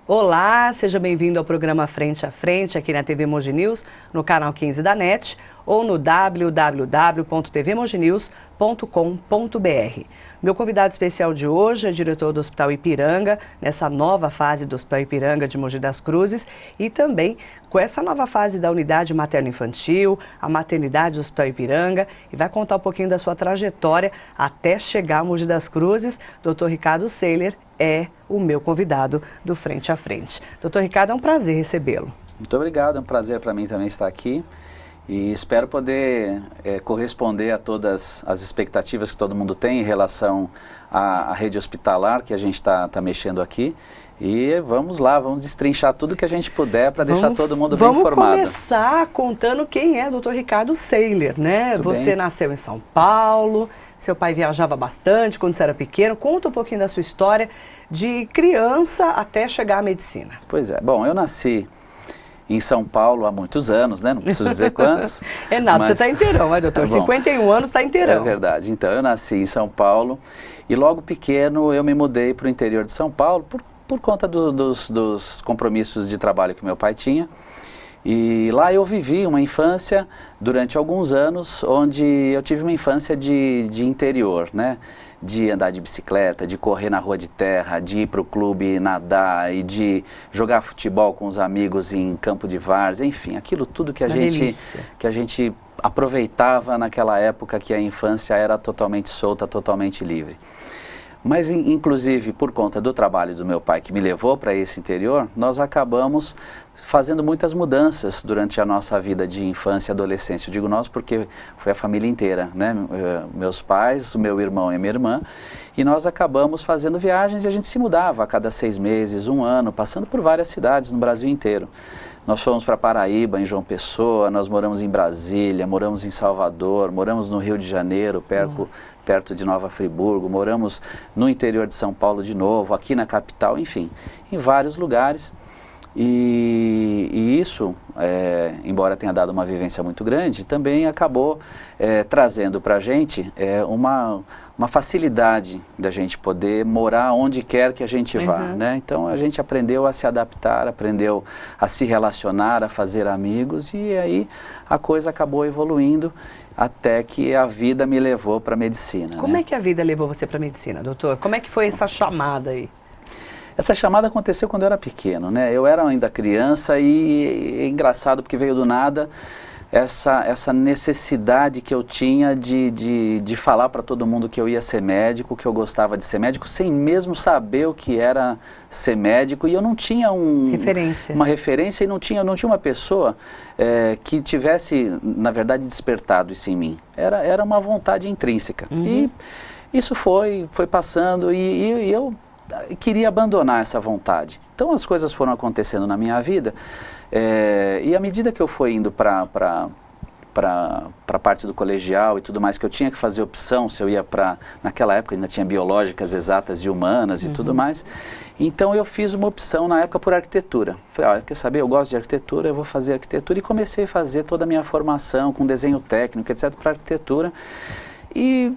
Olá, seja bem-vindo ao programa Frente a Frente aqui na TV Mogi News, no canal 15 da NET ou no www.tvmoginews.com.br. Meu convidado especial de hoje é diretor do Hospital Ipiranga, nessa nova fase do Hospital Ipiranga de Mogi das Cruzes e também com essa nova fase da unidade materno-infantil, a maternidade do Hospital Ipiranga, e vai contar um pouquinho da sua trajetória até chegar a Mogi das Cruzes. Dr. Ricardo Seiler é o meu convidado do Frente a Frente. Dr. Ricardo, é um prazer recebê-lo. Muito obrigado, é um prazer para mim também estar aqui e espero poder corresponder a todas as expectativas que todo mundo tem em relação à rede hospitalar que a gente está mexendo aqui. E vamos lá, vamos destrinchar tudo que a gente puder para deixar todo mundo bem informado. Vamos começar contando quem é o Dr. Ricardo Seiler, né? Você nasceu em São Paulo, seu pai viajava bastante quando você era pequeno. Conta um pouquinho da sua história de criança até chegar à medicina. Pois é, bom, eu nasci em São Paulo há muitos anos, né? Não preciso dizer quantos. É nada, mas... você está inteirão, né, doutor? 51 anos está inteirão. É verdade. Então, eu nasci em São Paulo e logo pequeno eu me mudei para o interior de São Paulo por conta dos compromissos de trabalho que meu pai tinha. E lá eu vivi uma infância durante alguns anos, onde eu tive uma infância de interior, né? De andar de bicicleta, de correr na rua de terra, de ir para o clube nadar e de jogar futebol com os amigos em campo de várzea, enfim, aquilo tudo que a gente aproveitava naquela época que a infância era totalmente solta, totalmente livre. Mas, inclusive, por conta do trabalho do meu pai que me levou para esse interior, nós acabamos fazendo muitas mudanças durante a nossa vida de infância e adolescência. Eu digo nós porque foi a família inteira, né? Meus pais, o meu irmão e a minha irmã, e nós acabamos fazendo viagens e a gente se mudava a cada 6 meses, 1 ano, passando por várias cidades no Brasil inteiro. Nós fomos para Paraíba, em João Pessoa, nós moramos em Brasília, moramos em Salvador, moramos no Rio de Janeiro, perto de Nova Friburgo, moramos no interior de São Paulo de novo, aqui na capital, enfim, em vários lugares. E isso, embora tenha dado uma vivência muito grande, também acabou trazendo para a gente uma facilidade da gente poder morar onde quer que a gente vá, né? Então a gente aprendeu a se adaptar, aprendeu a se relacionar, a fazer amigos e aí a coisa acabou evoluindo até que a vida me levou para a medicina. Como é que a vida levou você para a medicina, doutor? Como é que foi essa chamada aí? Essa chamada aconteceu quando eu era pequeno, né? Eu era ainda criança e é engraçado porque veio do nada essa necessidade que eu tinha de falar para todo mundo que eu ia ser médico, que eu gostava de ser médico, sem mesmo saber o que era ser médico. E eu não tinha uma referência e não tinha uma pessoa que tivesse, na verdade, despertado isso em mim. Era uma vontade intrínseca. E isso foi passando e eu queria abandonar essa vontade. Então as coisas foram acontecendo na minha vida e à medida que eu fui indo para a parte do colegial e tudo mais, que eu tinha que fazer opção se eu ia naquela época ainda tinha biológicas, exatas e humanas e tudo mais, então eu fiz uma opção na época por arquitetura. Falei, quer saber, eu gosto de arquitetura, eu vou fazer arquitetura e comecei a fazer toda a minha formação com desenho técnico, etc, para arquitetura. E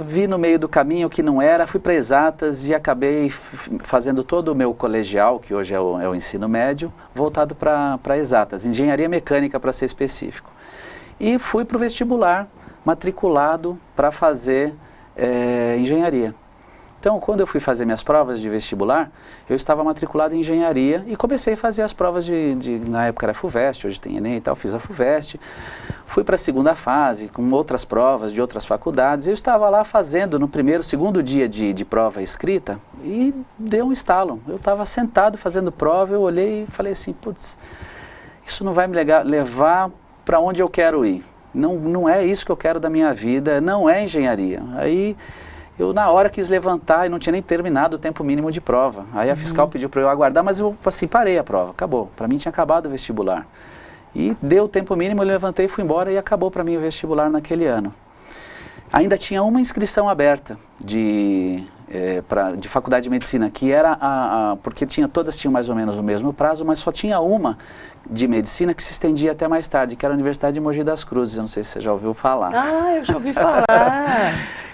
vi no meio do caminho que não era, fui para exatas e acabei fazendo todo o meu colegial, que hoje é o ensino médio, voltado para exatas, engenharia mecânica para ser específico. E fui para o vestibular, matriculado para fazer engenharia. Então, quando eu fui fazer minhas provas de vestibular, eu estava matriculado em engenharia e comecei a fazer as provas na época era FUVEST, hoje tem ENEM e tal, fiz a FUVEST. Fui para a segunda fase, com outras provas de outras faculdades. Eu estava lá fazendo no segundo dia de prova escrita e deu um estalo. Eu estava sentado fazendo prova, eu olhei e falei assim, putz, isso não vai me levar para onde eu quero ir. Não é isso que eu quero da minha vida, não é engenharia. Aí eu na hora quis levantar e não tinha nem terminado o tempo mínimo de prova. Aí a fiscal pediu para eu aguardar, mas eu assim, parei a prova, acabou. Para mim tinha acabado o vestibular. E deu o tempo mínimo, eu levantei, fui embora e acabou para mim o vestibular naquele ano. Ainda tinha uma inscrição aberta de faculdade de medicina, que era porque todas tinham mais ou menos o mesmo prazo, mas só tinha uma de medicina que se estendia até mais tarde, que era a Universidade de Mogi das Cruzes. Eu não sei se você já ouviu falar. Ah, eu já ouvi falar.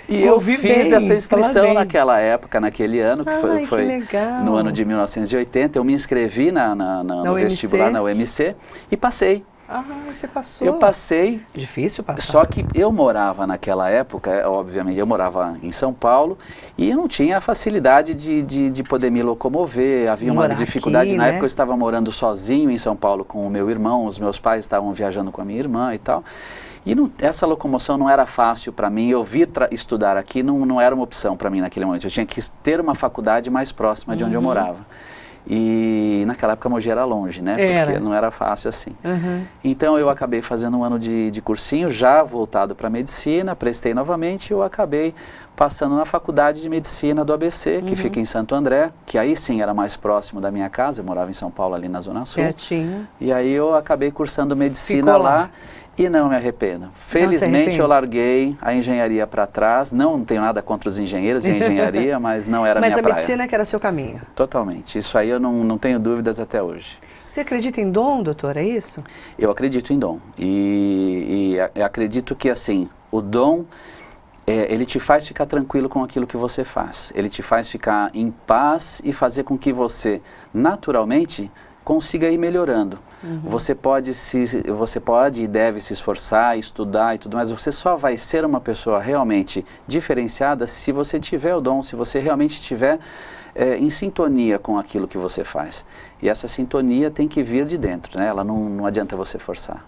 E eu fiz essa inscrição naquela época, naquele ano, que foi legal. No ano de 1980. Eu me inscrevi no vestibular, na UMC, e passei. Ah, você passou. Eu passei. Difícil passar. Só que eu morava naquela época, obviamente, eu morava em São Paulo e não tinha a facilidade de poder me locomover. Havia uma dificuldade. Na época eu estava morando sozinho em São Paulo com o meu irmão, os meus pais estavam viajando com a minha irmã e tal. E essa locomoção não era fácil para mim. Eu vir estudar aqui não era uma opção para mim naquele momento. Eu tinha que ter uma faculdade mais próxima de onde eu morava. E naquela época Mogi era longe, né? Porque não era fácil assim. Então eu acabei fazendo um ano de cursinho, já voltado para medicina, prestei novamente e eu acabei passando na faculdade de medicina do ABC, que fica em Santo André, que aí sim era mais próximo da minha casa, eu morava em São Paulo ali na Zona Sul. Pertinho. E aí eu acabei cursando medicina lá. E não me arrependo. Felizmente eu larguei a engenharia para trás. Não tenho nada contra os engenheiros e a engenharia, mas não era minha praia. Mas a medicina que era seu caminho? Totalmente. Isso aí eu não tenho dúvidas até hoje. Você acredita em dom, doutor, é isso? Eu acredito em dom. E acredito que, assim, o dom, ele te faz ficar tranquilo com aquilo que você faz. Ele te faz ficar em paz e fazer com que você, naturalmente, consiga ir melhorando. Você pode e deve se esforçar, estudar e tudo mais, você só vai ser uma pessoa realmente diferenciada se você tiver o dom, se você realmente estiver em sintonia com aquilo que você faz. E essa sintonia tem que vir de dentro, né? Ela não adianta você forçar,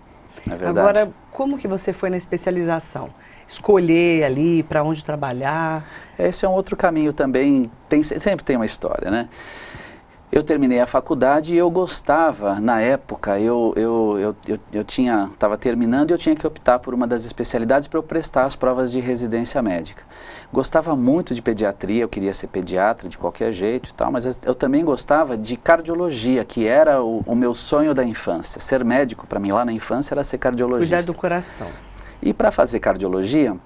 não é verdade? Agora, como que você foi na especialização? Escolher ali para onde trabalhar? Esse é um outro caminho também, sempre tem uma história, né? Eu terminei a faculdade e eu gostava, na época, eu estava terminando e eu tinha que optar por uma das especialidades para eu prestar as provas de residência médica. Gostava muito de pediatria, eu queria ser pediatra de qualquer jeito e tal, mas eu também gostava de cardiologia, que era o meu sonho da infância. Ser médico, para mim, lá na infância, era ser cardiologista. Cuidar do coração. E para fazer cardiologia,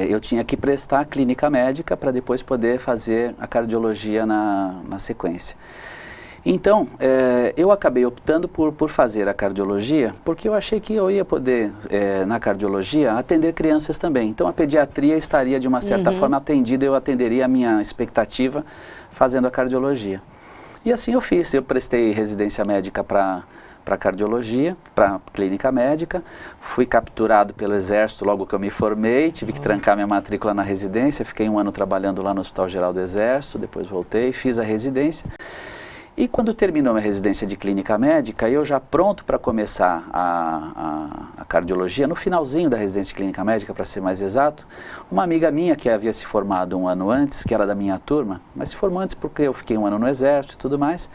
eu tinha que prestar a clínica médica para depois poder fazer a cardiologia na sequência. Então, eu acabei optando por fazer a cardiologia, porque eu achei que eu ia poder, na cardiologia, atender crianças também. Então, a pediatria estaria, de uma certa forma, atendida, eu atenderia a minha expectativa fazendo a cardiologia. E assim eu fiz, eu prestei residência médica para cardiologia, para clínica médica, fui capturado pelo Exército logo que eu me formei, tive que trancar minha matrícula na residência, fiquei um ano trabalhando lá no Hospital Geral do Exército, depois voltei, fiz a residência. E quando terminou minha residência de clínica médica, eu já pronto para começar a cardiologia, no finalzinho da residência de clínica médica, para ser mais exato, uma amiga minha que havia se formado um ano antes, que era da minha turma, mas se formou antes porque eu fiquei um ano no Exército e tudo mais,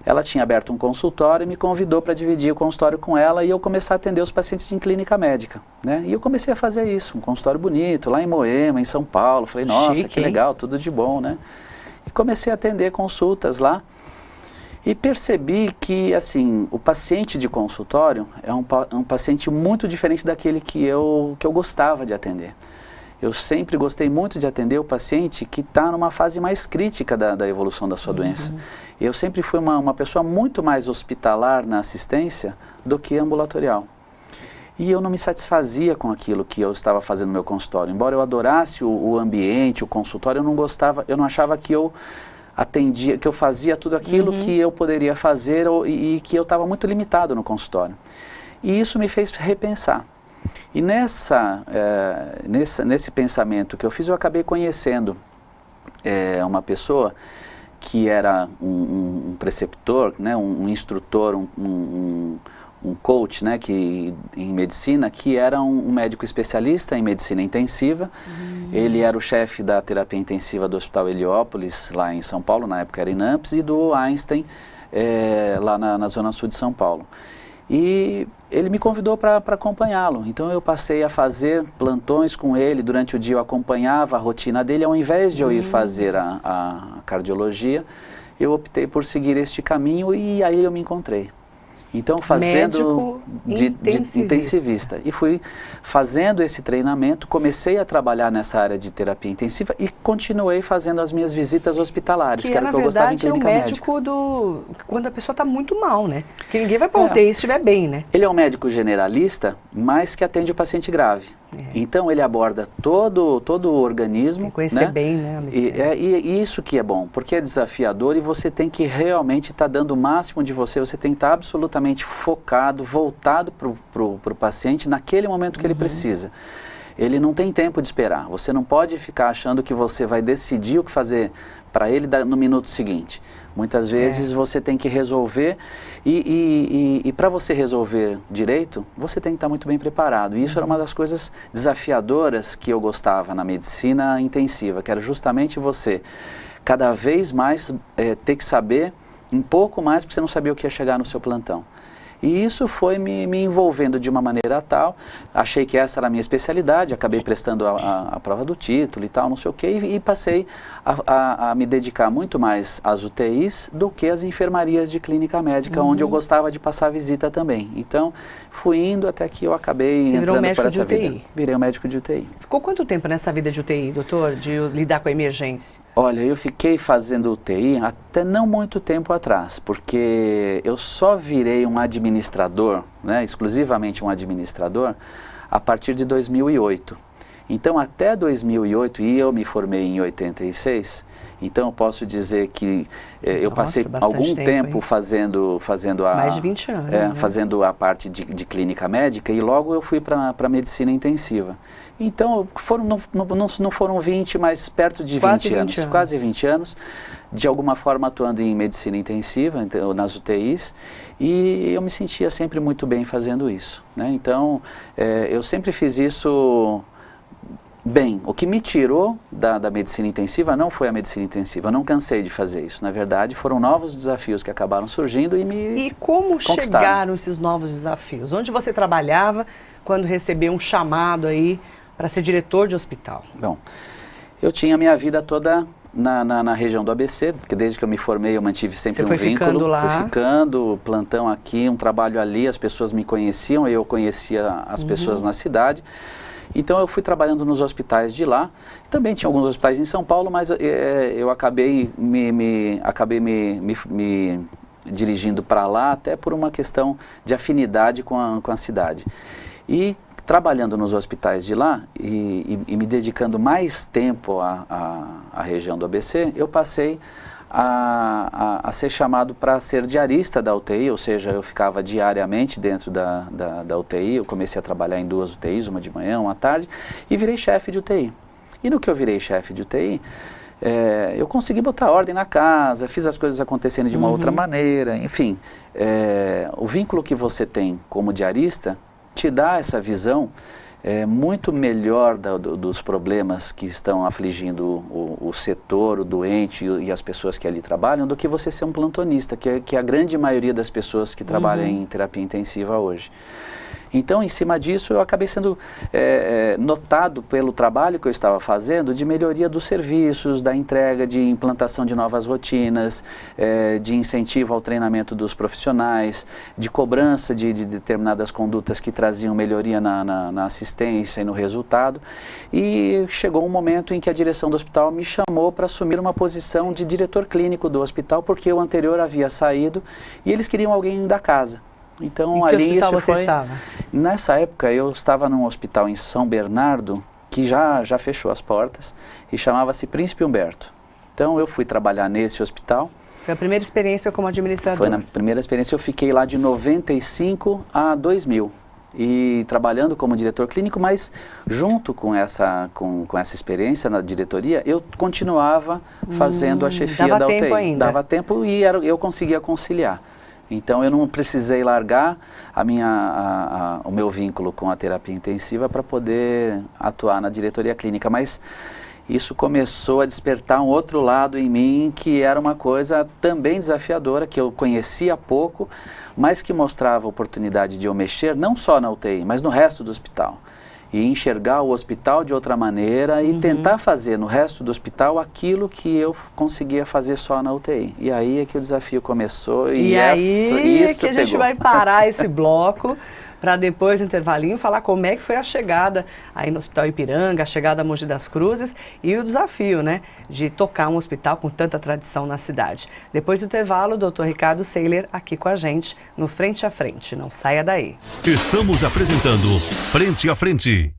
ela tinha aberto um consultório e me convidou para dividir o consultório com ela e eu começar a atender os pacientes em clínica médica, né? E eu comecei a fazer isso, um consultório bonito, lá em Moema, em São Paulo. Falei, nossa, chique, que legal, tudo de bom, né? E comecei a atender consultas lá e percebi que, assim, o paciente de consultório é um paciente muito diferente daquele que eu gostava de atender. Eu sempre gostei muito de atender o paciente que está numa fase mais crítica da evolução da sua doença. Eu sempre fui uma pessoa muito mais hospitalar na assistência do que ambulatorial. E eu não me satisfazia com aquilo que eu estava fazendo no meu consultório. Embora eu adorasse o ambiente, o consultório, eu não gostava, eu não achava que eu atendia, que eu fazia tudo aquilo que eu poderia fazer e que eu estava muito limitado no consultório. E isso me fez repensar. E nesse pensamento que eu fiz, eu acabei conhecendo uma pessoa que era um preceptor, né, um instrutor, um coach, né, em medicina, que era um médico especialista em medicina intensiva. Ele era o chefe da terapia intensiva do Hospital Heliópolis, lá em São Paulo, na época era em Nampes, e do Einstein, lá na Zona Sul de São Paulo. E ele me convidou para acompanhá-lo. Então eu passei a fazer plantões com ele. Durante o dia eu acompanhava a rotina dele. Ao invés de eu ir fazer a cardiologia, eu optei por seguir este caminho e aí eu me encontrei. Então fazendo... de intensivista. E fui fazendo esse treinamento, comecei a trabalhar nessa área de terapia intensiva e continuei fazendo as minhas visitas hospitalares, que era o que eu gostava em clínica médica. Que é o médico quando a pessoa está muito mal, né? Porque ninguém vai para UTI se estiver bem, né? Ele é um médico generalista, mas que atende o paciente grave. Então ele aborda todo o organismo. Tem que conhecer bem, né, a medicina. E isso que é bom, porque é desafiador e você tem que realmente estar dando o máximo de você tem que estar absolutamente focado, voltado para o paciente naquele momento que ele precisa. Ele não tem tempo de esperar, você não pode ficar achando que você vai decidir o que fazer para ele no minuto seguinte. Muitas vezes você tem que resolver e para você resolver direito, você tem que estar muito bem preparado. E isso era uma das coisas desafiadoras que eu gostava na medicina intensiva, que era justamente você cada vez mais ter que saber um pouco mais, porque você não sabia o que ia chegar no seu plantão. E isso foi me envolvendo de uma maneira tal, achei que essa era a minha especialidade, acabei prestando a prova do título e tal, não sei o quê, e passei a me dedicar muito mais às UTIs do que às enfermarias de clínica médica, onde eu gostava de passar visita também. Então, fui indo até que eu acabei entrando por essa vida. Virei um médico de UTI. Ficou quanto tempo nessa vida de UTI, doutor, de lidar com a emergência? Olha, eu fiquei fazendo UTI até não muito tempo atrás, porque eu só virei um administrador, né, exclusivamente um administrador, a partir de 2008. Então, até 2008, e eu me formei em 86, então eu posso dizer que eu passei algum tempo fazendo a... Mais de 20 anos, né? Fazendo a parte de clínica médica e logo eu fui para a medicina intensiva. Então, não foram 20, mas perto de 20 anos, quase 20 anos, de alguma forma atuando em medicina intensiva, então, nas UTIs, e eu me sentia sempre muito bem fazendo isso, né? Então, eu sempre fiz isso bem. O que me tirou da medicina intensiva não foi a medicina intensiva, eu não cansei de fazer isso. Na verdade, foram novos desafios que acabaram surgindo e me como chegaram esses novos desafios? Onde você trabalhava quando recebeu um chamado aí para ser diretor de hospital? Bom, eu tinha minha vida toda na região do ABC, porque desde que eu me formei eu mantive sempre um vínculo. Lá. Fui ficando, plantão aqui, um trabalho ali, as pessoas me conheciam, eu conhecia as pessoas na cidade. Então eu fui trabalhando nos hospitais de lá, também tinha alguns hospitais em São Paulo, mas eu acabei me dirigindo para lá até por uma questão de afinidade com a cidade. E trabalhando nos hospitais de lá e me dedicando mais tempo à região do ABC, eu passei a ser chamado para ser diarista da UTI, ou seja, eu ficava diariamente dentro da UTI, eu comecei a trabalhar em 2 UTIs, uma de manhã, uma à tarde, e virei chefe de UTI. E no que eu virei chefe de UTI, eu consegui botar ordem na casa, fiz as coisas acontecerem de uma outra maneira, enfim, o vínculo que você tem como diarista te dá essa visão muito melhor dos problemas que estão afligindo o setor, o doente e as pessoas que ali trabalham, do que você ser um plantonista, que é a grande maioria das pessoas que trabalham em terapia intensiva hoje. Então, em cima disso, eu acabei sendo notado pelo trabalho que eu estava fazendo de melhoria dos serviços, da entrega, de implantação de novas rotinas, de incentivo ao treinamento dos profissionais, de cobrança de determinadas condutas que traziam melhoria na assistência e no resultado. E chegou um momento em que a direção do hospital me chamou para assumir uma posição de diretor clínico do hospital, porque o anterior havia saído e eles queriam alguém da casa. Então, ali isso foi... estava? Nessa época eu estava num hospital em São Bernardo que já fechou as portas e chamava-se Príncipe Humberto. Então eu fui trabalhar nesse hospital. Foi a primeira experiência como administrador? Foi na primeira experiência, eu fiquei lá de 95 a 2000 e trabalhando como diretor clínico, mas junto com essa experiência na diretoria, eu continuava fazendo a chefia da UTI. Dava tempo ainda? Dava tempo e eu conseguia conciliar. Então eu não precisei largar o meu vínculo com a terapia intensiva para poder atuar na diretoria clínica, mas isso começou a despertar um outro lado em mim, que era uma coisa também desafiadora, que eu conhecia pouco, mas que mostrava a oportunidade de eu mexer não só na UTI, mas no resto do hospital. e enxergar o hospital de outra maneira e tentar fazer no resto do hospital aquilo que eu conseguia fazer só na UTI. E aí é que o desafio começou e aí é que a gente vai parar esse bloco para depois do intervalinho falar como é que foi a chegada aí no Hospital Ipiranga, a chegada a Mogi das Cruzes e o desafio, né, de tocar um hospital com tanta tradição na cidade. Depois do intervalo, o Dr. Ricardo Seiler aqui com a gente no Frente a Frente. Não saia daí. Estamos apresentando Frente a Frente.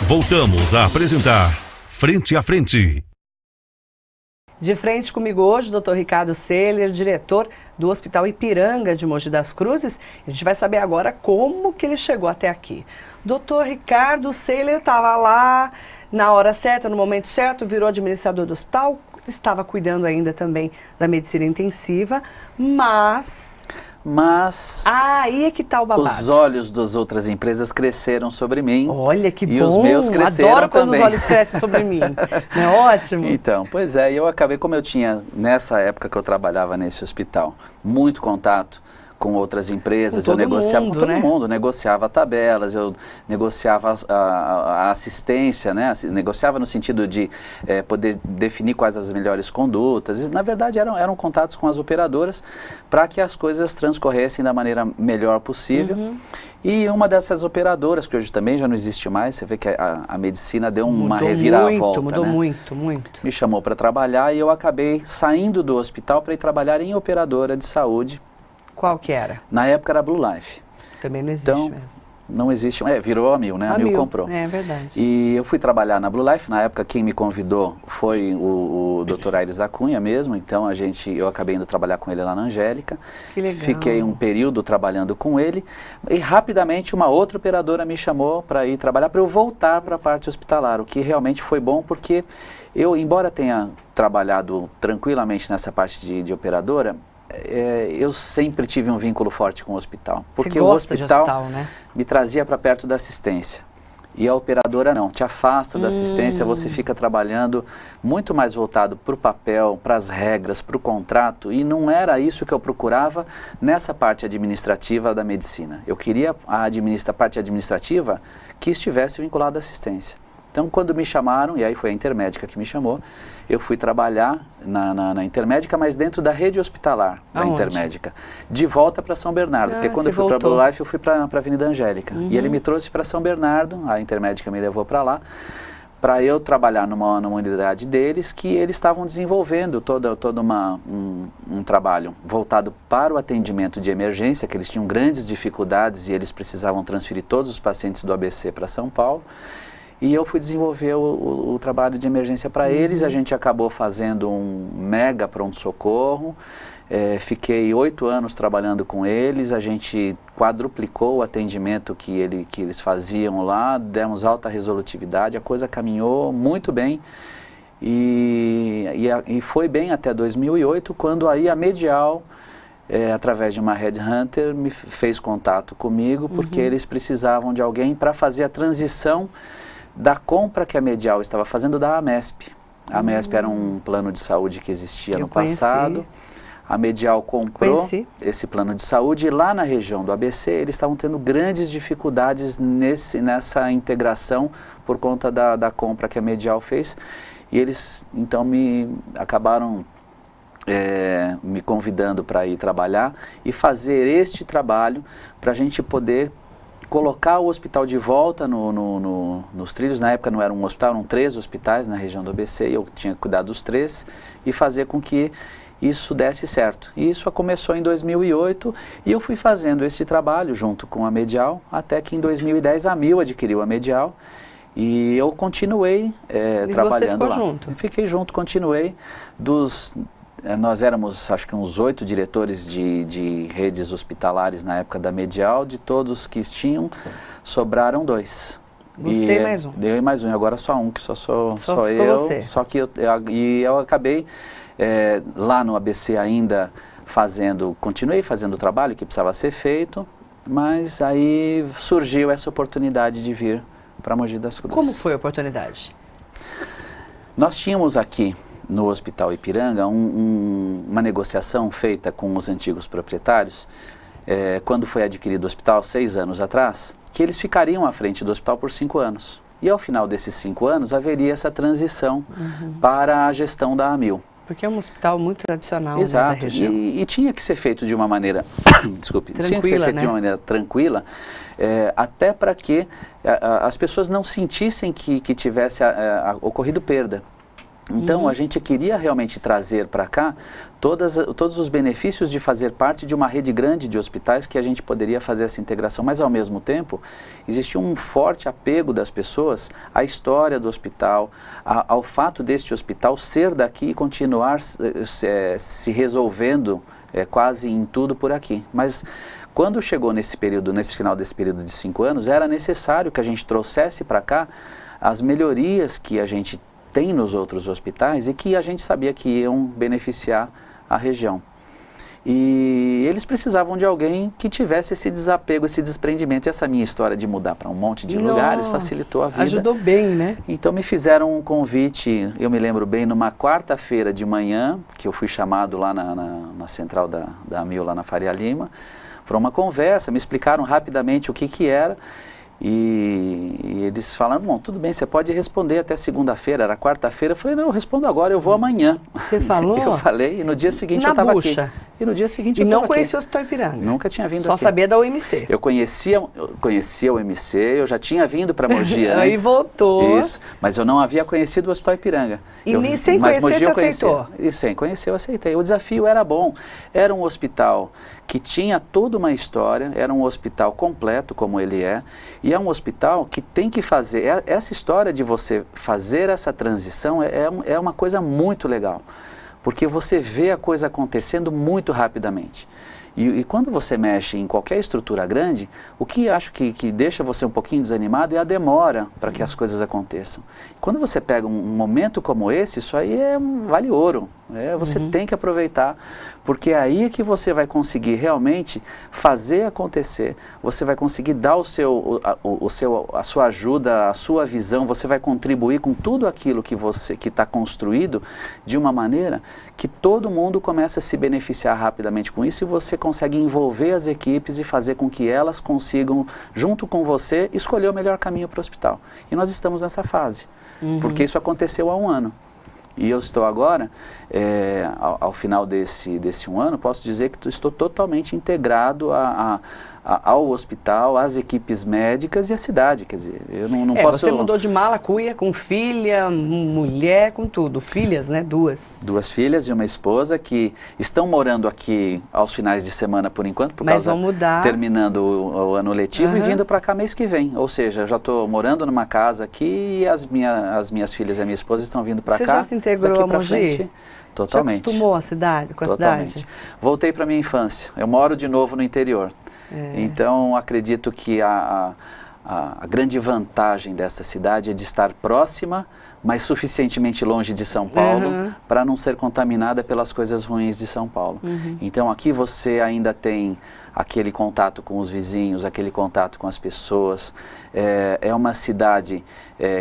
Voltamos a apresentar Frente a Frente. De frente comigo hoje, o Dr. Ricardo Seiler, diretor do Hospital Ipiranga de Mogi das Cruzes. A gente vai saber agora como que ele chegou até aqui. Dr. Ricardo Seiler estava lá na hora certa, no momento certo, virou administrador do hospital, estava cuidando ainda também da medicina intensiva, mas aí é que tá o babado. Os olhos das outras empresas cresceram sobre mim. Olha que e bom, os meus cresceram adoro quando também. os olhos crescem sobre mim. Não é ótimo? Então, pois é, eu acabei, como eu tinha, nessa época que eu trabalhava nesse hospital, muito contato com outras empresas, eu negociava com todo mundo, negociava tabelas, eu negociava a assistência, né? Negociava no sentido de poder definir quais as melhores condutas. E, na verdade, eram contatos com as operadoras para que as coisas transcorressem da maneira melhor possível. E uma dessas operadoras, que hoje também já não existe mais, você vê que a medicina deu uma reviravolta, mudou né? muito. Me chamou para trabalhar e eu acabei saindo do hospital para ir trabalhar em operadora de saúde. Qual que era? Na época era Blue Life. Também não existe mesmo. Não existe, virou a Mil, né? A Mil comprou. É verdade. E eu fui trabalhar na Blue Life, na época quem me convidou foi o Dr. Aires da Cunha mesmo, então eu acabei indo trabalhar com ele lá na Angélica. Que legal. Fiquei um período trabalhando com ele e rapidamente uma outra operadora me chamou para ir trabalhar, para eu voltar para a parte hospitalar, o que realmente foi bom porque eu, embora tenha trabalhado tranquilamente nessa parte de operadora, eu sempre tive um vínculo forte com o hospital. Porque o hospital, né? Me trazia para perto da assistência. E a operadora não, te afasta da assistência, você fica trabalhando muito mais voltado para o papel, para as regras, para o contrato, e não era isso que eu procurava nessa parte administrativa da medicina. Eu queria a parte administrativa que estivesse vinculada à assistência. Então, quando me chamaram, e aí foi a Intermédica que me chamou, eu fui trabalhar na Intermédica, mas dentro da rede hospitalar da Intermédica. De volta para São Bernardo, porque quando eu fui para a Blue Life, eu fui para a Avenida Angélica. E ele me trouxe para São Bernardo, a Intermédica me levou para lá, para eu trabalhar numa unidade deles, que eles estavam desenvolvendo todo um trabalho voltado para o atendimento de emergência, que eles tinham grandes dificuldades e eles precisavam transferir todos os pacientes do ABC para São Paulo. E eu fui desenvolver o trabalho de emergência para eles, a gente acabou fazendo um mega pronto-socorro, fiquei 8 anos trabalhando com eles, a gente quadruplicou o atendimento que eles faziam lá, demos alta resolutividade, a coisa caminhou muito bem e foi bem até 2008, quando aí a Medial, através de uma headhunter, me fez contato comigo, porque eles precisavam de alguém para fazer a transição da compra que a Medial estava fazendo da AMESP. A AMESP era um plano de saúde que existia no passado. A Medial comprou esse plano de saúde e lá na região do ABC eles estavam tendo grandes dificuldades nessa integração por conta da compra que a Medial fez. E eles então acabaram me convidando para ir trabalhar e fazer este trabalho para a gente poder colocar o hospital de volta nos trilhos. Na época não era um hospital, eram 3 hospitais na região do ABC, e eu tinha que cuidar dos 3 e fazer com que isso desse certo. E isso começou em 2008 e eu fui fazendo esse trabalho junto com a Medial, até que em 2010 a Mil adquiriu a Medial e eu continuei trabalhando lá. Junto? Fiquei junto, continuei. Nós éramos, acho que uns 8 diretores de redes hospitalares na época da Medial, de todos que tinham, sobraram 2. Você e mais um? Eu e mais um, e agora só um, que só eu. Você. Só que eu acabei lá no ABC ainda continuei fazendo o trabalho que precisava ser feito, mas aí surgiu essa oportunidade de vir para Mogi das Cruzes. Como foi a oportunidade? Nós tínhamos aqui no Hospital Ipiranga uma negociação feita com os antigos proprietários quando foi adquirido o hospital, 6 anos atrás, que eles ficariam à frente do hospital por 5 anos. E ao final desses 5 anos haveria essa transição para a gestão da AMIL. Porque é um hospital muito tradicional, exato, né, da região. E tinha que ser feito de uma maneira, desculpe, tinha que ser feito de uma maneira tranquila, até para que as pessoas não sentissem que tivesse ocorrido perda. Então, a gente queria realmente trazer para cá todos os benefícios de fazer parte de uma rede grande de hospitais que a gente poderia fazer essa integração, mas ao mesmo tempo existia um forte apego das pessoas à história do hospital, ao fato deste hospital ser daqui e continuar se resolvendo quase em tudo por aqui. Mas quando chegou nesse final desse período de 5 anos, era necessário que a gente trouxesse para cá as melhorias que a gente tem nos outros hospitais e que a gente sabia que iam beneficiar a região. E eles precisavam de alguém que tivesse esse desapego, esse desprendimento. E essa minha história de mudar para um monte de lugares facilitou a vida. Ajudou bem, né? Então me fizeram um convite, eu me lembro bem, numa quarta-feira de manhã, que eu fui chamado lá na central da AMIL, lá na Faria Lima, para uma conversa, me explicaram rapidamente o que era. E eles falaram, bom, tudo bem, você pode responder até segunda-feira, era quarta-feira. Eu falei, não, eu respondo agora, eu vou amanhã. Você falou? Eu falei, e no dia seguinte eu estava aqui. E no dia seguinte eu estava aqui. E não conhecia o Hospital Ipiranga? Nunca tinha vindo aqui. Só sabia da OMC. Eu conhecia o OMC, eu já tinha vindo para Mogi antes. Aí voltou. Isso, mas eu não havia conhecido o Hospital Ipiranga. E sem conhecer, você aceitou? E sem conhecer, eu aceitei. O desafio era bom. Era um hospital que tinha toda uma história, era um hospital completo como ele é, e é um hospital que tem que fazer, essa história de você fazer essa transição é uma coisa muito legal, porque você vê a coisa acontecendo muito rapidamente. E quando você mexe em qualquer estrutura grande, o que acho que deixa você um pouquinho desanimado é a demora para que as coisas aconteçam. Quando você pega um momento como esse, isso aí vale ouro. Você tem que aproveitar, porque é aí que você vai conseguir realmente fazer acontecer, você vai conseguir dar a sua ajuda, a sua visão, você vai contribuir com tudo aquilo que está construído de uma maneira que todo mundo começa a se beneficiar rapidamente com isso e você consegue envolver as equipes e fazer com que elas consigam, junto com você, escolher o melhor caminho para o hospital. E nós estamos nessa fase, porque isso aconteceu há 1 ano. E eu estou agora, ao final desse 1 ano, posso dizer que estou totalmente integrado ao hospital, às equipes médicas e à cidade. Quer dizer, eu não posso... Você mudou de mala, cuia, com filha, mulher, com tudo. Filhas, né? 2. 2 filhas e uma esposa que estão morando aqui aos finais de semana por enquanto, vão mudar. Terminando o ano letivo e vindo para cá mês que vem. Ou seja, eu já estou morando numa casa aqui e as minhas filhas e a minha esposa estão vindo para cá. Você já se integrou a Mogi? Frente, totalmente. Já acostumou a cidade, com a cidade? Voltei para minha infância. Eu moro de novo no interior. Então, acredito que a grande vantagem dessa cidade é de estar próxima, mas suficientemente longe de São Paulo, para não ser contaminada pelas coisas ruins de São Paulo. Então, aqui você ainda tem aquele contato com os vizinhos, aquele contato com as pessoas. É uma cidade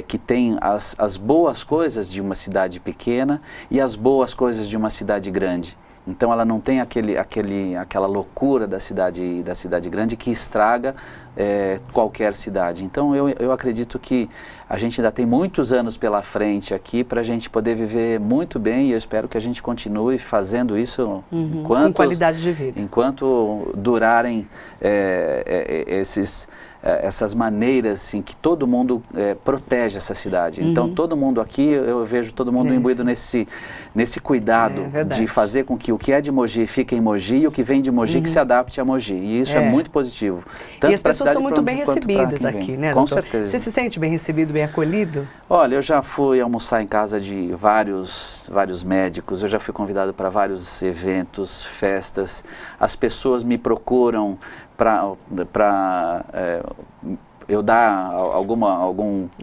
que tem as boas coisas de uma cidade pequena e as boas coisas de uma cidade grande. Então ela não tem aquela loucura da cidade grande que estraga qualquer cidade. Então eu acredito que a gente ainda tem muitos anos pela frente aqui para a gente poder viver muito bem e eu espero que a gente continue fazendo isso com qualidade de vida. Enquanto durarem essas maneiras em que todo mundo protege essa cidade. Então todo mundo aqui, eu vejo todo mundo imbuído nesse cuidado de fazer com que o que é de Mogi fique em Mogi e o que vem de Mogi que se adapte a Mogi. E isso é muito positivo. Tanto e as pessoas são muito bem recebidas aqui, né, Com doutor? certeza. Você se sente bem recebido, bem acolhido? Olha, eu já fui almoçar em casa de vários médicos, eu já fui convidado para vários eventos, festas. As pessoas me procuram eu dar alguma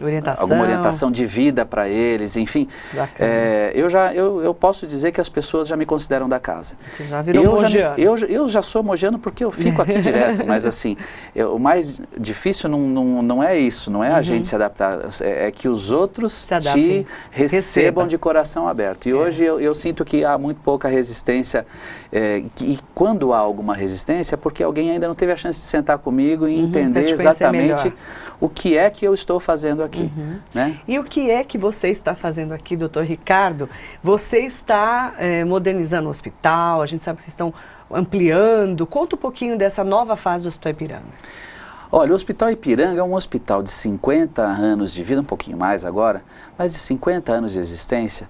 orientação de vida para eles, enfim. Eu posso dizer que as pessoas já me consideram da casa. Você já virou mogiano. Eu já sou mogiano porque eu fico aqui direto, mas assim, o mais difícil não é isso, não é a gente se adaptar, é que os outros te recebam de coração aberto. E hoje eu sinto que há muito pouca resistência, e quando há alguma resistência é porque alguém ainda não teve a chance de sentar comigo e entender exatamente o que é que eu estou fazendo aqui. Né? E o que é que você está fazendo aqui, doutor Ricardo? Você está modernizando o hospital, a gente sabe que vocês estão ampliando. Conta um pouquinho dessa nova fase do Hospital Ipiranga. Olha, o Hospital Ipiranga é um hospital de 50 anos de vida, um pouquinho mais agora, mas de 50 anos de existência,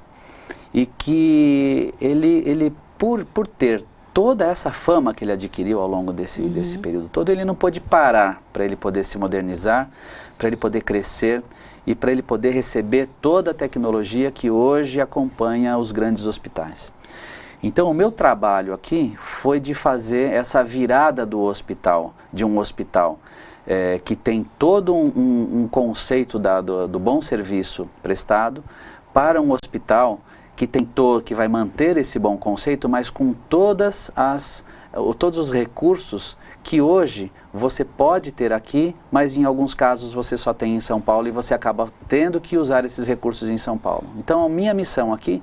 e que ele por ter toda essa fama que ele adquiriu ao longo desse período todo, ele não pôde parar para ele poder se modernizar, para ele poder crescer e para ele poder receber toda a tecnologia que hoje acompanha os grandes hospitais. Então o meu trabalho aqui foi de fazer essa virada do hospital, de um hospital que tem todo um conceito do bom serviço prestado, para um hospital que vai manter esse bom conceito, mas com todos os recursos que hoje você pode ter aqui, mas em alguns casos você só tem em São Paulo e você acaba tendo que usar esses recursos em São Paulo. Então a minha missão aqui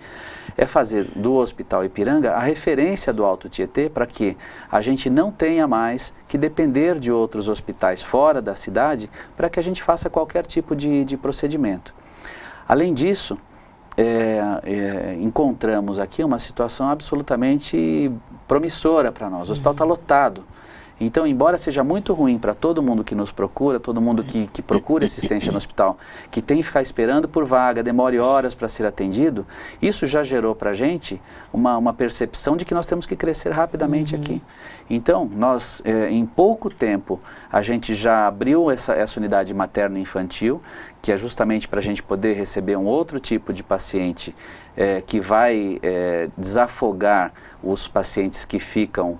é fazer do Hospital Ipiranga a referência do Alto Tietê, para que a gente não tenha mais que depender de outros hospitais fora da cidade para que a gente faça qualquer tipo de procedimento. Além disso, encontramos aqui uma situação absolutamente promissora para nós. O hospital está lotado. Então, embora seja muito ruim para todo mundo que nos procura, todo mundo que procura assistência no hospital, que tem que ficar esperando por vaga, demore horas para ser atendido, isso já gerou para a gente uma percepção de que nós temos que crescer rapidamente aqui. Então, nós, em pouco tempo, a gente já abriu essa unidade materno-infantil, que é justamente para a gente poder receber um outro tipo de paciente que vai desafogar os pacientes que ficam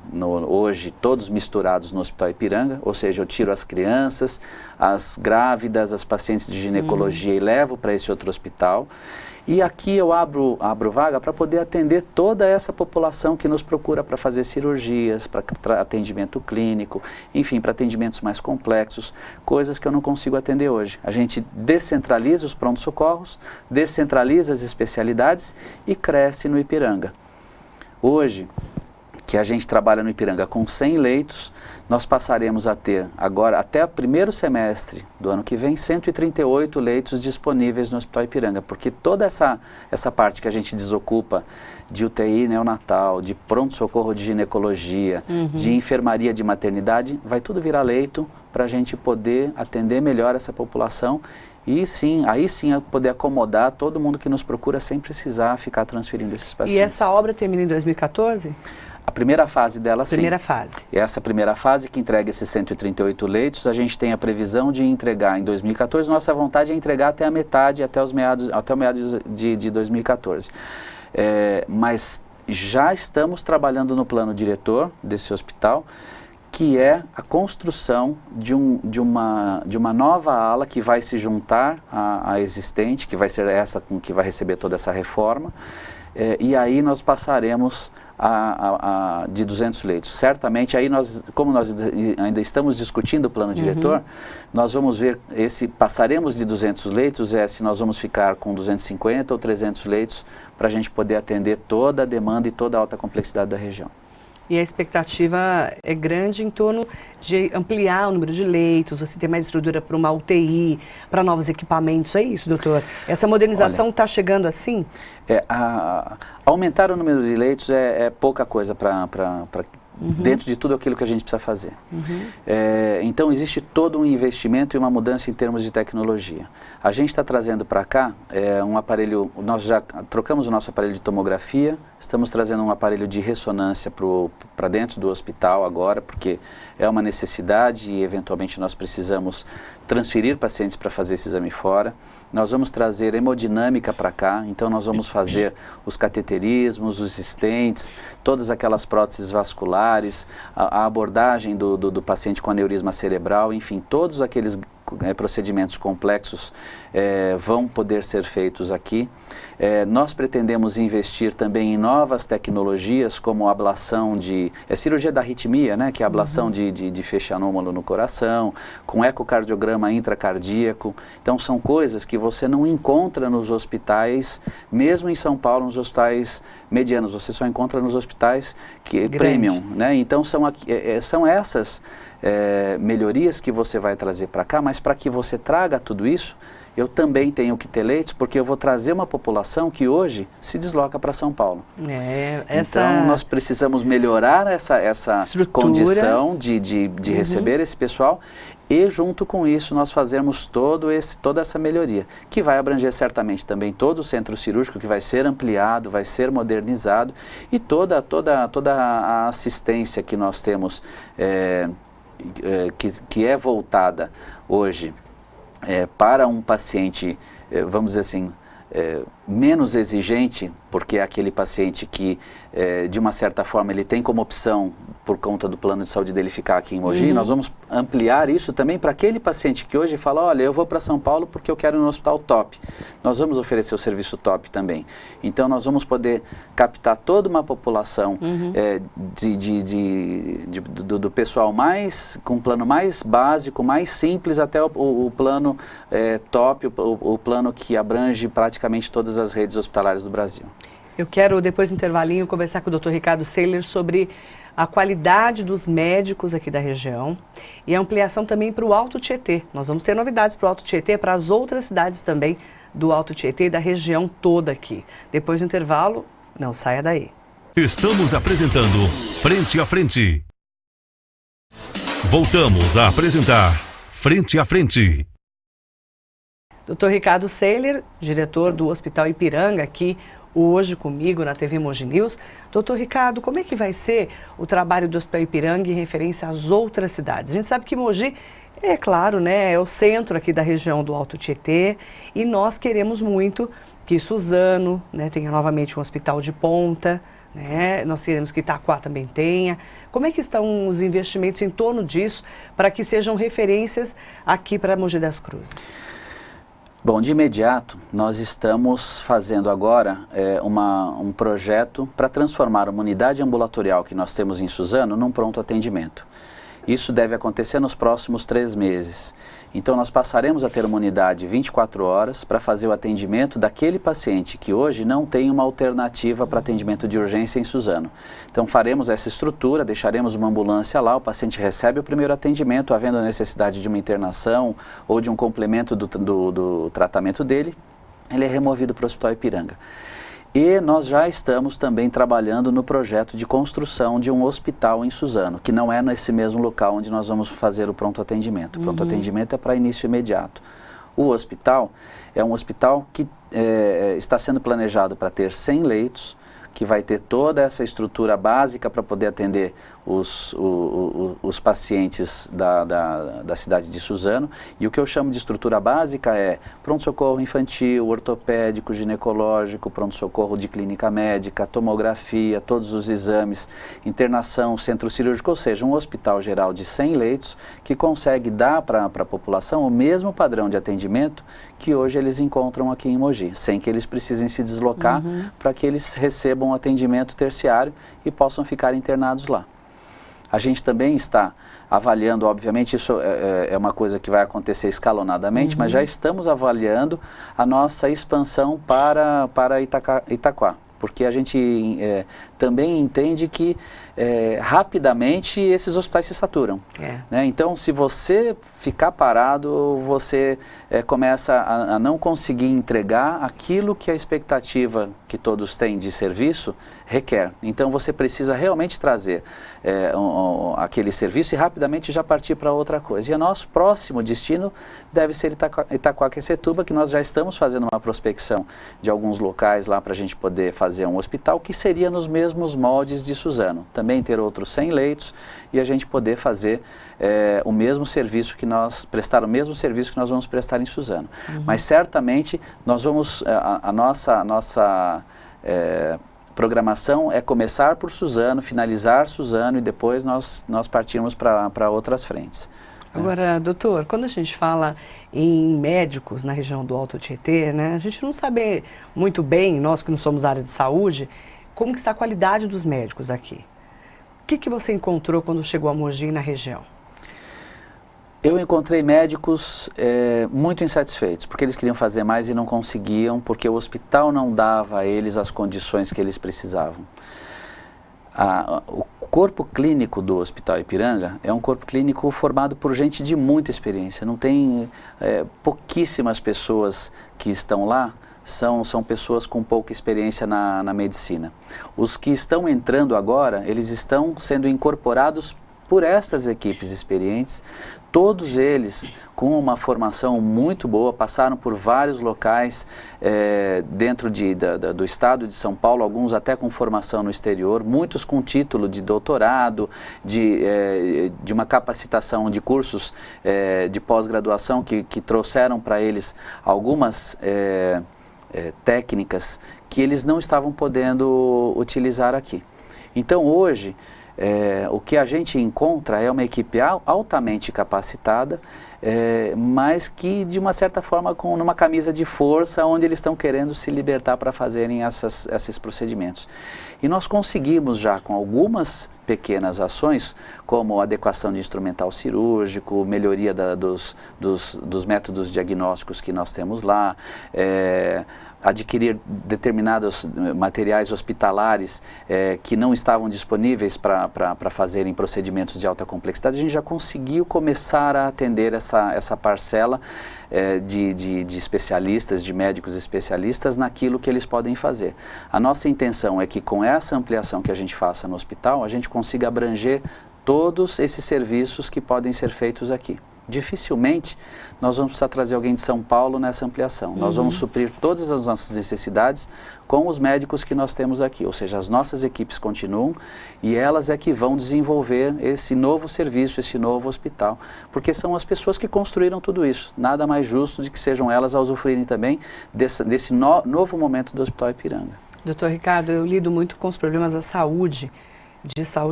hoje todos misturados no Hospital Ipiranga, ou seja, eu tiro as crianças, as grávidas, as pacientes de ginecologia e levo para esse outro hospital. E aqui eu abro vaga para poder atender toda essa população que nos procura para fazer cirurgias, para atendimento clínico, enfim, para atendimentos mais complexos, coisas que eu não consigo atender hoje. A gente descentraliza os prontos-socorros, descentraliza as especialidades e cresce no Ipiranga. Hoje, que a gente trabalha no Ipiranga com 100 leitos, nós passaremos a ter agora, até o primeiro semestre do ano que vem, 138 leitos disponíveis no Hospital Ipiranga, porque toda essa parte que a gente desocupa de UTI neonatal, de pronto-socorro de ginecologia, de enfermaria de maternidade, vai tudo virar leito para a gente poder atender melhor essa população e sim, aí sim poder acomodar todo mundo que nos procura sem precisar ficar transferindo esses pacientes. E essa obra termina em 2014? A primeira fase dela, sim. Primeira fase. E essa primeira fase que entrega esses 138 leitos, a gente tem a previsão de entregar em 2014. Nossa vontade é entregar até a metade, até o meados de 2014. Mas já estamos trabalhando no plano diretor desse hospital, que é a construção de uma nova ala que vai se juntar à existente, que vai ser essa que vai receber toda essa reforma. E aí nós passaremos de 200 leitos. Certamente, aí como nós ainda estamos discutindo o plano diretor, nós vamos ver, passaremos de 200 leitos, se nós vamos ficar com 250 ou 300 leitos, para a gente poder atender toda a demanda e toda a alta complexidade da região. E a expectativa é grande em torno de ampliar o número de leitos, você ter mais estrutura para uma UTI, para novos equipamentos, é isso, doutor? Essa modernização está chegando assim? Aumentar o número de leitos é pouca coisa dentro de tudo aquilo que a gente precisa fazer. Então existe todo um investimento e uma mudança em termos de tecnologia. A gente está trazendo para cá um aparelho, nós já trocamos o nosso aparelho de tomografia, estamos trazendo um aparelho de ressonância para dentro do hospital agora, porque é uma necessidade e eventualmente nós precisamos transferir pacientes para fazer esse exame fora. Nós vamos trazer hemodinâmica para cá, então nós vamos fazer os cateterismos, os stents, todas aquelas próteses vasculares, a abordagem do paciente com aneurisma cerebral, enfim, todos aqueles procedimentos complexos vão poder ser feitos aqui. Nós pretendemos investir também em novas tecnologias, como a ablação cirurgia da arritmia, né, que é a ablação de feixe anômalo no coração, com ecocardiograma intracardíaco. Então são coisas que você não encontra nos hospitais, mesmo em São Paulo, nos hospitais medianos, você só encontra nos hospitais premium, né? Então são essas melhorias que você vai trazer para cá, mas para que você traga tudo isso, eu também tenho que ter leitos, porque eu vou trazer uma população que hoje se desloca para São Paulo. Então nós precisamos melhorar essa condição de receber esse pessoal, e junto com isso nós fazemos toda essa melhoria, que vai abranger certamente também todo o centro cirúrgico, que vai ser ampliado, vai ser modernizado, e toda a assistência que nós temos, que é voltada hoje para um paciente, vamos dizer assim, menos exigente, porque é aquele paciente que, de uma certa forma, ele tem como opção, por conta do plano de saúde dele, ficar aqui em Mogi. Nós vamos ampliar isso também para aquele paciente que hoje fala, olha, eu vou para São Paulo porque eu quero ir no hospital top. Nós vamos oferecer o serviço top também. Então nós vamos poder captar toda uma população do pessoal com um plano mais básico, mais simples, até o plano top, o plano que abrange praticamente todas as redes hospitalares do Brasil. Eu quero, depois do intervalinho, conversar com o Dr. Ricardo Saylor sobre a qualidade dos médicos aqui da região e a ampliação também para o Alto Tietê. Nós vamos ter novidades para o Alto Tietê, para as outras cidades também do Alto Tietê e da região toda aqui. Depois do intervalo, não saia daí. Estamos apresentando Frente a Frente. Voltamos a apresentar Frente a Frente. Dr. Ricardo Saylor, diretor do Hospital Ipiranga, aqui hoje comigo na TV Mogi News. Doutor Ricardo, como é que vai ser o trabalho do Hospital Ipiranga em referência às outras cidades? A gente sabe que Mogi, é claro, né, é o centro aqui da região do Alto Tietê, e nós queremos muito que Suzano, né, tenha novamente um hospital de ponta, né? Nós queremos que Itaquá também tenha. Como é que estão os investimentos em torno disso para que sejam referências aqui para Mogi das Cruzes? Bom, de imediato, nós estamos fazendo agora um projeto para transformar uma unidade ambulatorial que nós temos em Suzano num pronto atendimento. Isso deve acontecer nos próximos 3 meses. Então nós passaremos a ter uma unidade 24 horas para fazer o atendimento daquele paciente que hoje não tem uma alternativa para atendimento de urgência em Suzano. Então faremos essa estrutura, deixaremos uma ambulância lá, o paciente recebe o primeiro atendimento, havendo a necessidade de uma internação ou de um complemento do tratamento dele, ele é removido para o Hospital Ipiranga. E nós já estamos também trabalhando no projeto de construção de um hospital em Suzano, que não é nesse mesmo local onde nós vamos fazer o pronto atendimento. O pronto atendimento é para início imediato. O hospital é um hospital que está sendo planejado para ter 100 leitos, que vai ter toda essa estrutura básica para poder atender os pacientes da cidade de Suzano. E o que eu chamo de estrutura básica é pronto-socorro infantil, ortopédico, ginecológico, pronto-socorro de clínica médica, tomografia, todos os exames, internação, centro cirúrgico, ou seja, um hospital geral de 100 leitos que consegue dar para a população o mesmo padrão de atendimento que hoje eles encontram aqui em Mogi, sem que eles precisem se deslocar para que eles recebam um atendimento terciário e possam ficar internados lá. A gente também está avaliando, obviamente isso é uma coisa que vai acontecer escalonadamente, mas já estamos avaliando a nossa expansão para Itaquá, porque a gente também entende que rapidamente esses hospitais se saturam. Né? Então, se você ficar parado, você começa a não conseguir entregar aquilo que a expectativa que todos têm de serviço requer. Então, você precisa realmente trazer aquele serviço e rapidamente já partir para outra coisa. E o nosso próximo destino deve ser Itaquaquecetuba, que nós já estamos fazendo uma prospecção de alguns locais lá para a gente poder fazer um hospital que seria nos mesmos moldes de Suzano. Também ter outros 100 leitos e a gente poder fazer o mesmo serviço prestar o mesmo serviço que nós vamos prestar em Suzano. Mas certamente nós vamos, a nossa programação é começar por Suzano, finalizar Suzano e depois nós partirmos para outras frentes. Agora, doutor, quando a gente fala em médicos na região do Alto Tietê, né, a gente não sabe muito bem, nós que não somos da área de saúde, como que está a qualidade dos médicos aqui. O que você encontrou quando chegou a Mogi na região? Eu encontrei médicos muito insatisfeitos, porque eles queriam fazer mais e não conseguiam, porque o hospital não dava a eles as condições que eles precisavam. O corpo clínico do Hospital Ipiranga é um corpo clínico formado por gente de muita experiência. Não tem pouquíssimas pessoas que estão lá, são pessoas com pouca experiência na medicina. Os que estão entrando agora, eles estão sendo incorporados por estas equipes experientes, todos eles com uma formação muito boa, passaram por vários locais dentro do estado de São Paulo, alguns até com formação no exterior, muitos com título de doutorado, de uma capacitação de cursos de pós-graduação que trouxeram para eles algumas técnicas que eles não estavam podendo utilizar aqui. Então hoje, o que a gente encontra é uma equipe altamente capacitada, mas que de uma certa forma numa camisa de força, onde eles estão querendo se libertar para fazerem esses procedimentos. E nós conseguimos já com algumas pequenas ações, como adequação de instrumental cirúrgico, melhoria dos métodos diagnósticos que nós temos lá, adquirir determinados materiais hospitalares que não estavam disponíveis para fazerem procedimentos de alta complexidade. A gente já conseguiu começar a atender essa parcela de especialistas, de médicos especialistas naquilo que eles podem fazer. A nossa intenção é que com essa ampliação que a gente faça no hospital, a gente consiga abranger todos esses serviços que podem ser feitos aqui. Dificilmente nós vamos precisar trazer alguém de São Paulo nessa ampliação. Nós vamos suprir todas as nossas necessidades com os médicos que nós temos aqui, ou seja, as nossas equipes continuam e elas é que vão desenvolver esse novo serviço, esse novo hospital, porque são as pessoas que construíram tudo isso. Nada mais justo de que sejam elas a usufruírem também desse novo momento do Hospital Ipiranga. Doutor Ricardo, eu lido muito com os problemas da saúde,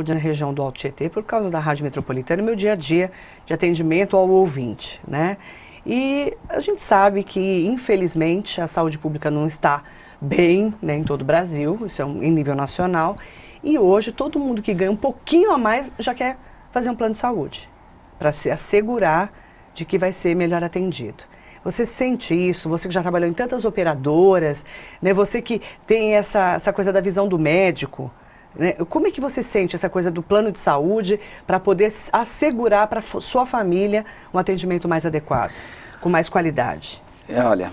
na região do Alto Tietê, por causa da Rádio Metropolitana, meu dia a dia de atendimento ao ouvinte, né? E a gente sabe que, infelizmente, a saúde pública não está bem, né, em todo o Brasil, isso é em nível nacional, e hoje todo mundo que ganha um pouquinho a mais já quer fazer um plano de saúde, para se assegurar de que vai ser melhor atendido. Você sente isso, você que já trabalhou em tantas operadoras, né, você que tem essa coisa da visão do médico, né? Como é que você sente essa coisa do plano de saúde para poder assegurar para sua família um atendimento mais adequado, com mais qualidade? Olha,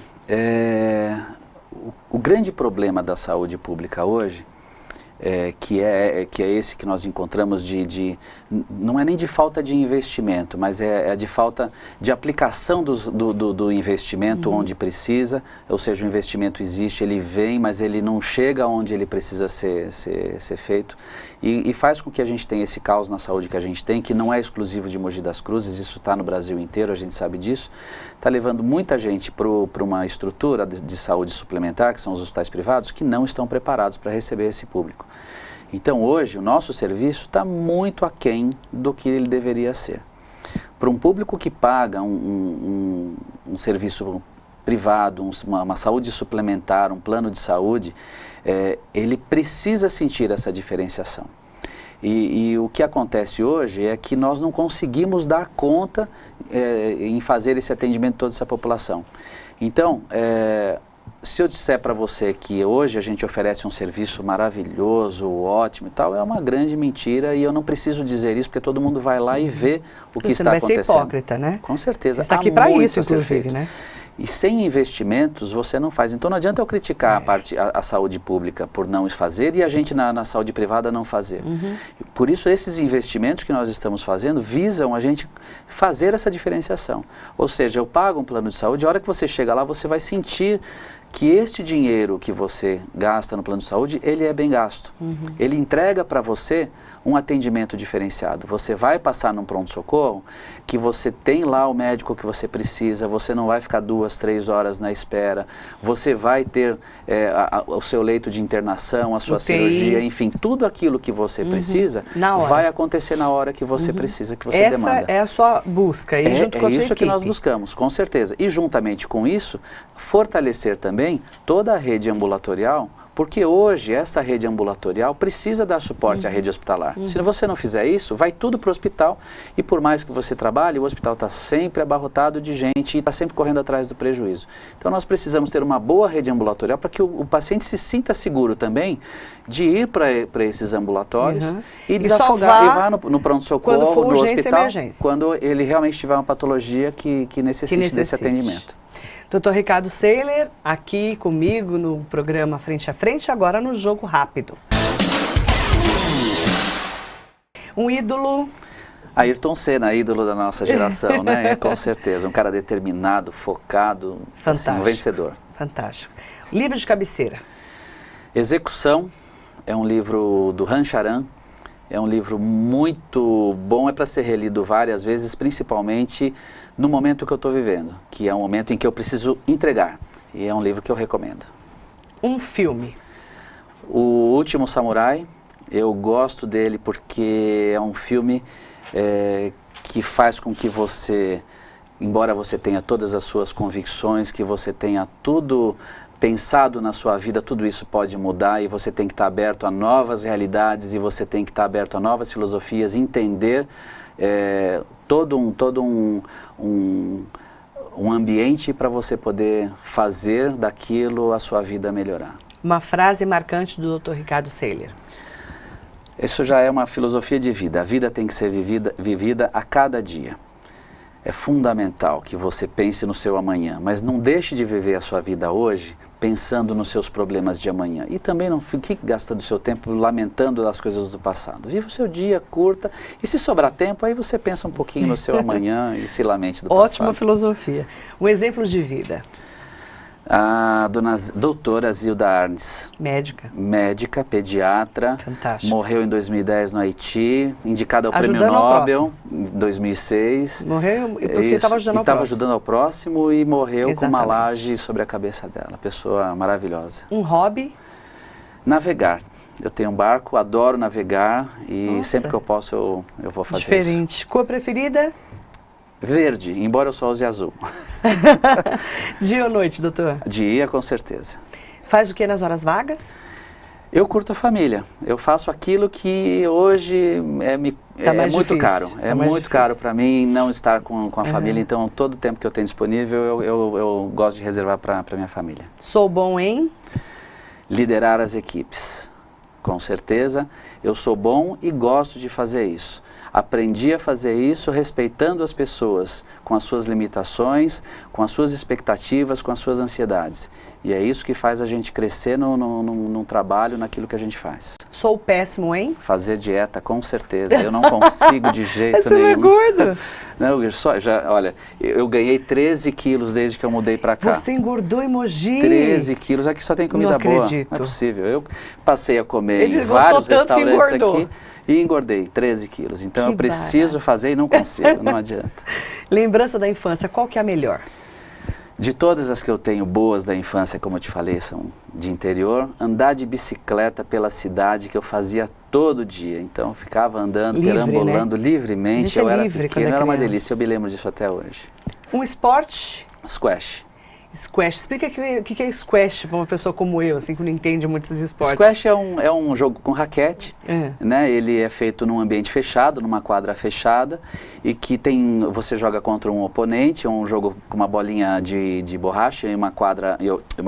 o grande problema da saúde pública hoje, que é esse que nós encontramos não é nem de falta de investimento, mas é de falta de aplicação do investimento onde precisa, ou seja, o investimento existe, ele vem, mas ele não chega onde ele precisa ser feito, e faz com que a gente tenha esse caos na saúde que a gente tem, que não é exclusivo de Mogi das Cruzes, isso está no Brasil inteiro, a gente sabe disso, está levando muita gente para uma estrutura de saúde suplementar, que são os hospitais privados, que não estão preparados para receber esse público. Então hoje o nosso serviço está muito aquém do que ele deveria ser. Para um público que paga um serviço privado, uma saúde suplementar, um plano de saúde, ele precisa sentir essa diferenciação. E o que acontece hoje é que nós não conseguimos dar conta em fazer esse atendimento a toda essa população. Então, se eu disser para você que hoje a gente oferece um serviço maravilhoso, ótimo e tal, é uma grande mentira e eu não preciso dizer isso porque todo mundo vai lá e vê o que está acontecendo. Você não vai ser hipócrita, né? Com certeza. Você está aqui para isso, inclusive, né? E sem investimentos você não faz. Então não adianta eu criticar a saúde pública por não fazer e a gente na saúde privada não fazer. Por isso esses investimentos que nós estamos fazendo visam a gente fazer essa diferenciação. Ou seja, eu pago um plano de saúde, a hora que você chega lá você vai sentir que este dinheiro que você gasta no plano de saúde, ele é bem gasto. Ele entrega para você um atendimento diferenciado. Você vai passar num pronto-socorro, que você tem lá o médico que você precisa, você não vai ficar 2, 3 horas na espera, você vai ter o seu leito de internação, a sua cirurgia, enfim, tudo aquilo que você precisa vai acontecer na hora que você precisa, que você demanda. Essa é a sua busca, e junto com a sua isso equipe. Que nós buscamos, com certeza. E juntamente com isso, fortalecer também toda a rede ambulatorial, porque hoje esta rede ambulatorial precisa dar suporte à rede hospitalar. Se você não fizer isso, vai tudo para o hospital, e por mais que você trabalhe, o hospital está sempre abarrotado de gente e está sempre correndo atrás do prejuízo. Então nós precisamos ter uma boa rede ambulatorial para que o paciente se sinta seguro também de ir para esses ambulatórios e desafogar, e vá no pronto-socorro, no hospital, quando ele realmente tiver uma patologia que necessite desse atendimento. Dr. Ricardo Seiler, aqui comigo no programa Frente a Frente, agora no Jogo Rápido. Um ídolo... Ayrton Senna, ídolo da nossa geração, né? Com certeza, um cara determinado, focado, assim, um vencedor. Fantástico. Livro de cabeceira. Execução, é um livro do Han Charan. É um livro muito bom, é para ser relido várias vezes, principalmente no momento que eu estou vivendo, que é um momento em que eu preciso entregar, e é um livro que eu recomendo. Um filme. O Último Samurai, eu gosto dele porque é um filme que faz com que você, embora você tenha todas as suas convicções, que você tenha tudo pensado na sua vida, tudo isso pode mudar, e você tem que estar aberto a novas realidades, e você tem que estar aberto a novas filosofias, entender todo um ambiente para você poder fazer daquilo a sua vida melhorar. Uma frase marcante do Dr. Ricardo Seiler. Isso já é uma filosofia de vida. A vida tem que ser vivida a cada dia. É fundamental que você pense no seu amanhã, mas não deixe de viver a sua vida hoje pensando nos seus problemas de amanhã. E também não fique gastando seu tempo lamentando as coisas do passado. Viva o seu dia, curta, e se sobrar tempo, aí você pensa um pouquinho no seu amanhã e se lamente do passado. Ótima filosofia. Um exemplo de vida. A doutora Zilda Arnes. Médica. Médica, pediatra. Fantástico. Morreu em 2010 no Haiti, indicada ao Prêmio Nobel em 2006. Morreu porque estava ajudando ao próximo. Estava ajudando ao próximo e morreu com uma laje sobre a cabeça dela. Pessoa maravilhosa. Um hobby? Navegar. Eu tenho um barco, adoro navegar e sempre que eu posso eu vou fazer isso. Diferente. Cor preferida? Verde, embora eu só use azul. Dia ou noite, doutor? Dia, com certeza. Faz o que nas horas vagas? Eu curto a família. Eu faço aquilo que hoje é muito caro. É muito caro para mim não estar com a família. Então, todo o tempo que eu tenho disponível, eu gosto de reservar para minha família. Sou bom em? Liderar as equipes. Com certeza, eu sou bom e gosto de fazer isso. Aprendi a fazer isso respeitando as pessoas, com as suas limitações, com as suas expectativas, com as suas ansiedades. E é isso que faz a gente crescer no trabalho, naquilo que a gente faz. Sou péssimo em? Fazer dieta, com certeza. Eu não consigo de jeito nenhum. Você é gordo? Não, olha, eu ganhei 13 quilos desde que eu mudei para cá. Você engordou em Mogi? 13 quilos, aqui só tem comida boa. Não é possível. Eu passei a comer em vários restaurantes aqui e engordei 13 quilos. Então eu preciso fazer e não consigo, não adianta. Lembrança da infância, qual que é a melhor? De todas as que eu tenho boas da infância, como eu te falei, são de interior, andar de bicicleta pela cidade que eu fazia todo dia. Então eu ficava andando, perambulando livremente. Eu era pequeno, era uma delícia, eu me lembro disso até hoje. Um esporte? Squash. Squash. Explica o que é squash para uma pessoa como eu, assim, que não entende muito esses esportes. Squash é um jogo com raquete, né? Ele é feito num ambiente fechado, numa quadra fechada, e que você joga contra um oponente, um jogo com uma bolinha de borracha e uma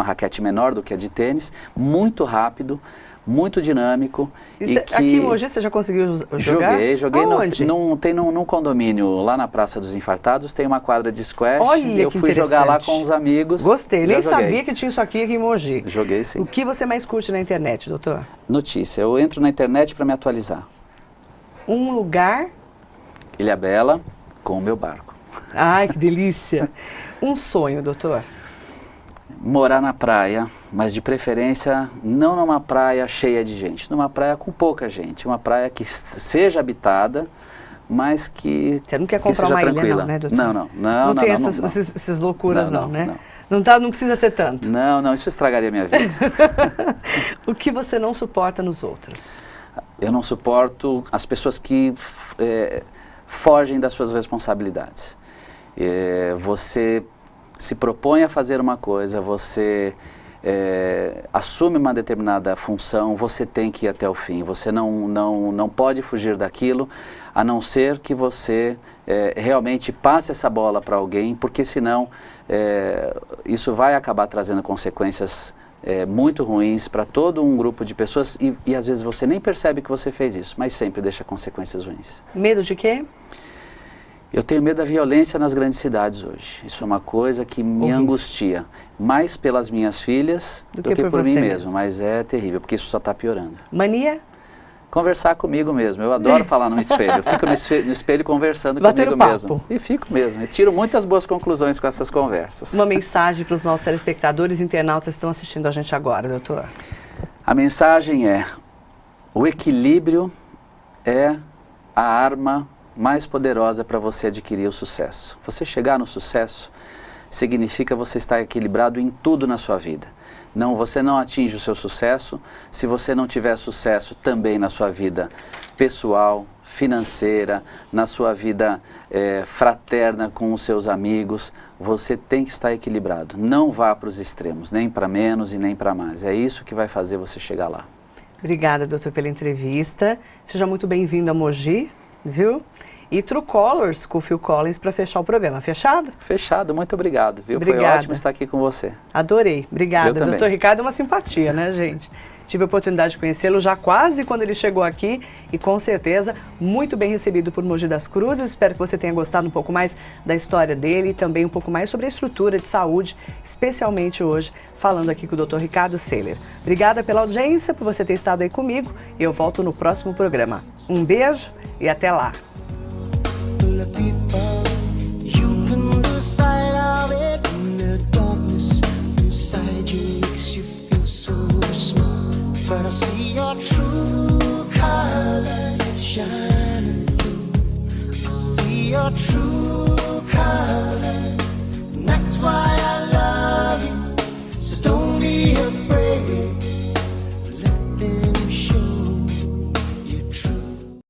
raquete menor do que a de tênis, muito rápido, muito dinâmico. Aqui em Mogi você já conseguiu jogar? Joguei Aonde? Num condomínio lá na Praça dos Infartados, tem uma quadra de squash. Olha, eu fui jogar lá com os amigos. Gostei, nem sabia que tinha isso aqui em Mogi. Joguei sim. O que você mais curte na internet, doutor? Notícia, eu entro na internet para me atualizar. Um lugar? Ilhabela, com o meu barco. Ai, que delícia. Um sonho, doutor? Morar na praia, mas de preferência não numa praia cheia de gente, numa praia com pouca gente, uma praia que seja habitada, mas que Você não quer comprar seja uma tranquila. ilha não, né, doutor? Não tem essas loucuras não, né? Não precisa ser tanto. Não, isso estragaria a minha vida. O que você não suporta nos outros? Eu não suporto as pessoas que fogem das suas responsabilidades. Você se propõe a fazer uma coisa, você assume uma determinada função, você tem que ir até o fim. Você não pode fugir daquilo, a não ser que você realmente passe essa bola para alguém, porque senão isso vai acabar trazendo consequências muito ruins para todo um grupo de pessoas e às vezes você nem percebe que você fez isso, mas sempre deixa consequências ruins. Medo de quê? Eu tenho medo da violência nas grandes cidades hoje. Isso é uma coisa que me angustia, mais pelas minhas filhas do que por mim mesmo, mas é terrível, porque isso só está piorando. Mania? Conversar comigo mesmo. Eu adoro falar no espelho. Eu fico no espelho conversando comigo mesmo. E fico mesmo. E tiro muitas boas conclusões com essas conversas. Uma mensagem para os nossos telespectadores e internautas que estão assistindo a gente agora, doutor. A mensagem é: o equilíbrio é a arma mais poderosa para você adquirir o sucesso. Você chegar no sucesso significa você estar equilibrado em tudo na sua vida. Você não atinge o seu sucesso se você não tiver sucesso também na sua vida pessoal, financeira, na sua vida fraterna com os seus amigos. Você tem que estar equilibrado. Não vá para os extremos, nem para menos e nem para mais. É isso que vai fazer você chegar lá. Obrigada, doutor, pela entrevista. Seja muito bem-vindo a Mogi, viu? E True Colors com o Phil Collins para fechar o programa. Fechado? Fechado, muito obrigado, viu? Obrigada. Foi ótimo estar aqui com você. Adorei, obrigada. Eu também. Doutor Ricardo é uma simpatia, né, gente? Tive a oportunidade de conhecê-lo já quase quando ele chegou aqui e com certeza muito bem recebido por Mogi das Cruzes. Espero que você tenha gostado um pouco mais da história dele e também um pouco mais sobre a estrutura de saúde, especialmente hoje, falando aqui com o Dr. Ricardo Seler. Obrigada pela audiência, por você ter estado aí comigo e eu volto no próximo programa. Um beijo e até lá! But I see your true colors shining through. I see your true colors, and that's why I love you. So don't be afraid.